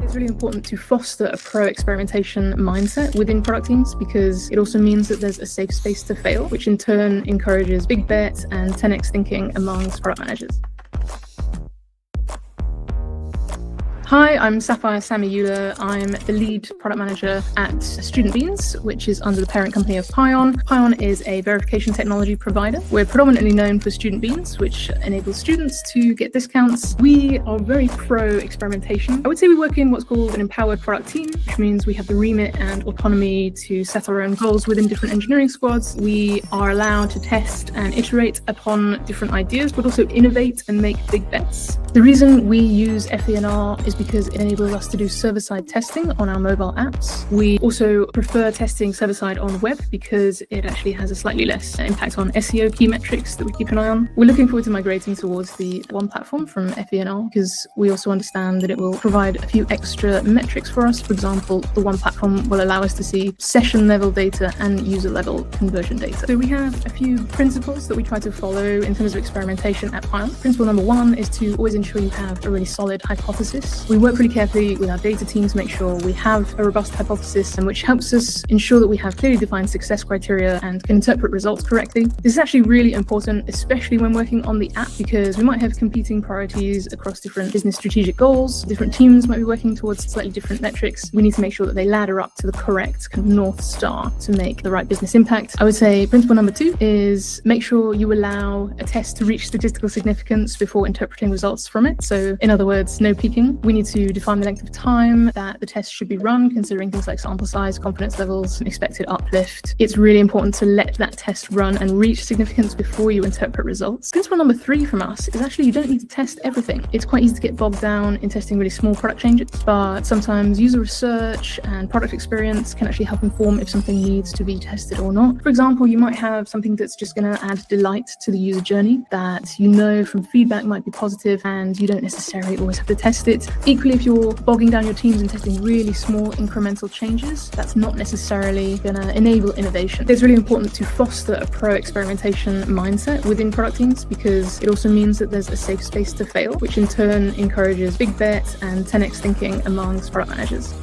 It's really important to foster a pro-experimentation mindset within product teams because it also means that there's a safe space to fail, which in turn encourages big bets and 10x thinking amongst product managers. Hi, I'm Sapphire Samiullah. I'm the lead product manager at Student Beans, which is under the parent company of Pion. Pion is a verification technology provider. We're predominantly known for Student Beans, which enables students to get discounts. We are very pro-experimentation. I would say we work in what's called an empowered product team, which means we have the remit and autonomy to set our own goals within different engineering squads. We are allowed to test and iterate upon different ideas, but also innovate and make big bets. The reason we use FENR is because it enables us to do server-side testing on our mobile apps. We also prefer testing server-side on web because it actually has a slightly less impact on SEO key metrics that we keep an eye on. We're looking forward to migrating towards the one platform from FENR because we also understand that it will provide a few extra metrics for us. For example, the one platform will allow us to see session-level data and user-level conversion data. So we have a few principles that we try to follow in terms of experimentation at Pion. Principle number one is to always ensure you have a really solid hypothesis. We work really carefully with our data team to make sure we have a robust hypothesis, and which helps us ensure that we have clearly defined success criteria and can interpret results correctly. This is actually really important, especially when working on the app, because we might have competing priorities across different business strategic goals. Different teams might be working towards slightly different metrics. We need to make sure that they ladder up to the correct kind of North Star to make the right business impact. I would say principle number two is make sure you allow a test to reach statistical significance before interpreting results from it. So in other words, no peaking. We need to define the length of time that the test should be run, considering things like sample size, confidence levels, and expected uplift. It's really important to let that test run and reach significance before you interpret results. Principle number three from us is actually you don't need to test everything. It's quite easy to get bogged down in testing really small product changes, but sometimes user research and product experience can actually help inform if something needs to be tested or not. For example, you might have something that's just going to add delight to the user journey that you know from feedback might be positive, and you don't necessarily always have to test it. Equally, if you're bogging down your teams and testing really small incremental changes, that's not necessarily going to enable innovation. It's really important to foster a pro-experimentation mindset within product teams because it also means that there's a safe space to fail, which in turn encourages big bets and 10x thinking amongst product managers.